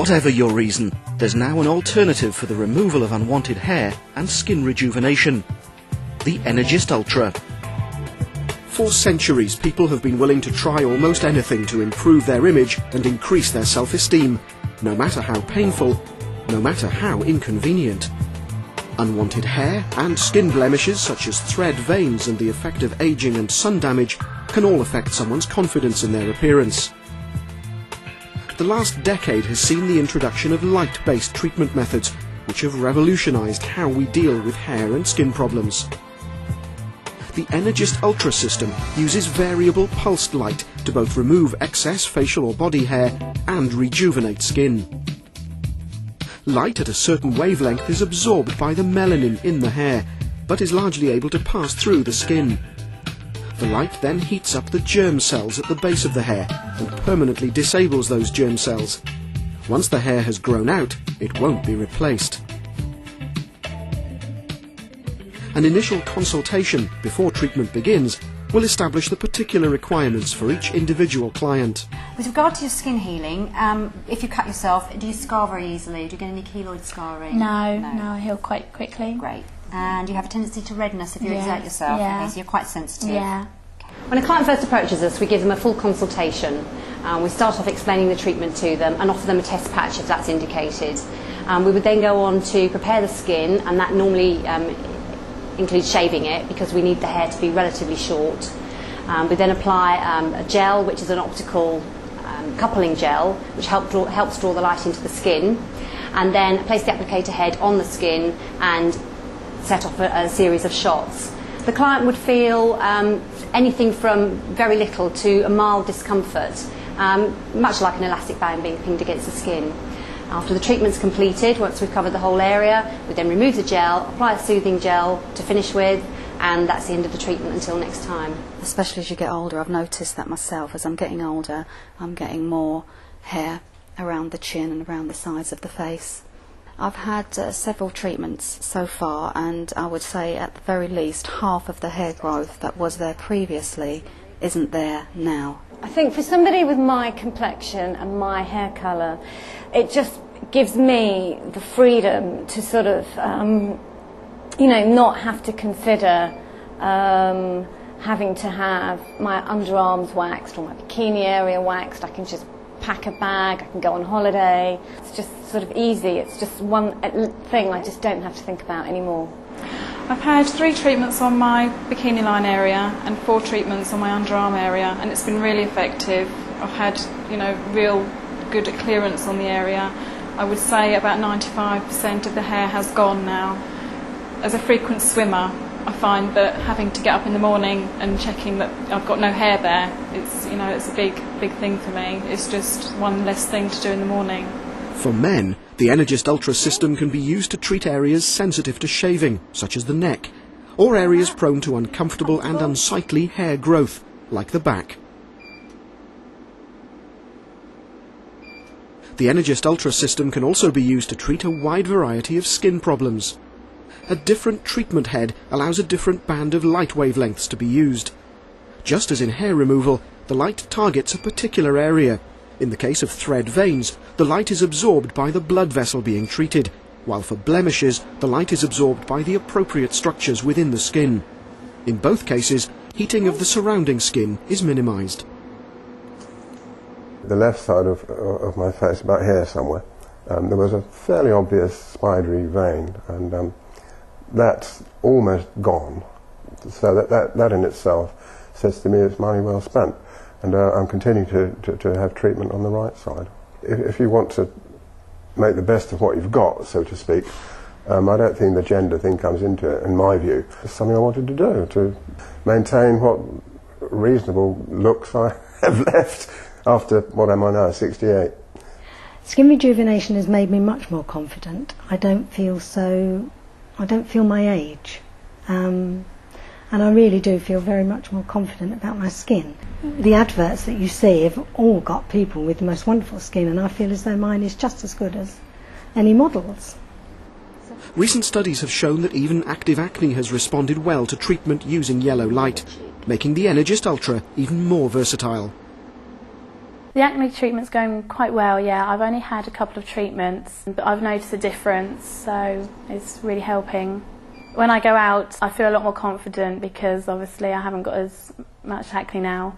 Whatever your reason, there's now an alternative for the removal of unwanted hair and skin rejuvenation. The Energist Ultra. For centuries, people have been willing to try almost anything to improve their image and increase their self-esteem, no matter how painful, no matter how inconvenient. Unwanted hair and skin blemishes such as thread veins and the effect of aging and sun damage can all affect someone's confidence in their appearance. The last decade has seen the introduction of light-based treatment methods, which have revolutionised how we deal with hair and skin problems. The Energist Ultra system uses variable pulsed light to both remove excess facial or body hair and rejuvenate skin. Light at a certain wavelength is absorbed by the melanin in the hair, but is largely able to pass through the skin. The light then heats up the germ cells at the base of the hair and permanently disables those germ cells. Once the hair has grown out, it won't be replaced. An initial consultation before treatment begins will establish the particular requirements for each individual client. With regard to your skin healing, if you cut yourself, do you scar very easily? Do you get any keloid scarring? No, I heal quite quickly. Great. And you have a tendency to redness if you exert yourself? Yeah. Okay, so you're quite sensitive? Yeah. When a client first approaches us, we give them a full consultation. We start off explaining the treatment to them and offer them a test patch if that's indicated. We would then go on to prepare the skin, and that normally includes shaving it because we need the hair to be relatively short. We then apply a gel, which is an optical coupling gel, which helps draw the light into the skin, and then place the applicator head on the skin and set off a series of shots. The client would feel anything from very little to a mild discomfort, much like an elastic band being pinned against the skin. After the treatment's completed, once we've covered the whole area, we then remove the gel, apply a soothing gel to finish with, and that's the end of the treatment until next time. Especially as you get older, I've noticed that myself. As I'm getting older, I'm getting more hair around the chin and around the sides of the face. I've had several treatments so far, and I would say at the very least half of the hair growth that was there previously isn't there now. I think for somebody with my complexion and my hair colour, it just gives me the freedom to sort of, not have to consider having to have my underarms waxed or my bikini area waxed. I can just pack a bag, I can go on holiday. It's just sort of easy. It's just one thing I just don't have to think about anymore. I've had 3 treatments on my bikini line area and 4 treatments on my underarm area, and it's been really effective. I've had, real good clearance on the area. I would say about 95% of the hair has gone now. As a frequent swimmer, I find that having to get up in the morning and checking that I've got no hair there, it's a big thing for me. It's just one less thing to do in the morning. For men, the Energist Ultra system can be used to treat areas sensitive to shaving, such as the neck, or areas prone to uncomfortable and unsightly hair growth, like the back. The Energist Ultra system can also be used to treat a wide variety of skin problems. A different treatment head allows a different band of light wavelengths to be used. Just as in hair removal, the light targets a particular area. In the case of thread veins, the light is absorbed by the blood vessel being treated, while for blemishes, the light is absorbed by the appropriate structures within the skin. In both cases, heating of the surrounding skin is minimised. The left side of my face, about here somewhere, there was a fairly obvious spidery vein, and that's almost gone. So that in itself says to me it's money well spent. And I'm continuing to have treatment on the right side. If you want to make the best of what you've got, so to speak, I don't think the gender thing comes into it, in my view. It's something I wanted to do, to maintain what reasonable looks I have left after, what am I now, 68. Skin rejuvenation has made me much more confident. I don't feel my age. And I really do feel very much more confident about my skin. The adverts that you see have all got people with the most wonderful skin, and I feel as though mine is just as good as any models. Recent studies have shown that even active acne has responded well to treatment using yellow light, making the Energist Ultra even more versatile. The acne treatment's going quite well, yeah. I've only had a couple of treatments, but I've noticed a difference, so it's really helping. When I go out, I feel a lot more confident because obviously I haven't got as much acne now.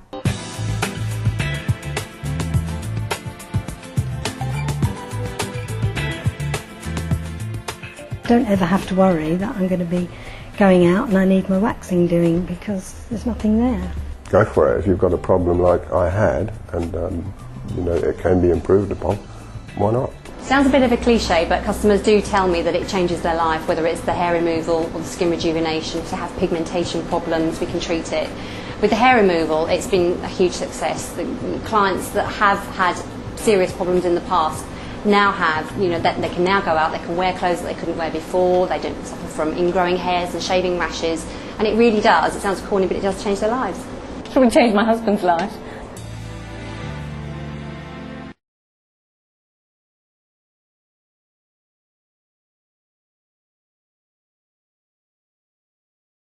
Don't ever have to worry that I'm going to be going out and I need my waxing doing because there's nothing there. Go for it. If you've got a problem like I had and you know it can be improved upon, why not? Sounds a bit of a cliche, but customers do tell me that it changes their life, whether it's the hair removal or the skin rejuvenation. If they have pigmentation problems, we can treat it. With the hair removal, it's been a huge success. The clients that have had serious problems in the past now have, you know, that they can now go out, they can wear clothes that they couldn't wear before, they don't suffer from ingrowing hairs and shaving rashes, and it really does, it sounds corny, but it does change their lives. It probably changed my husband's life.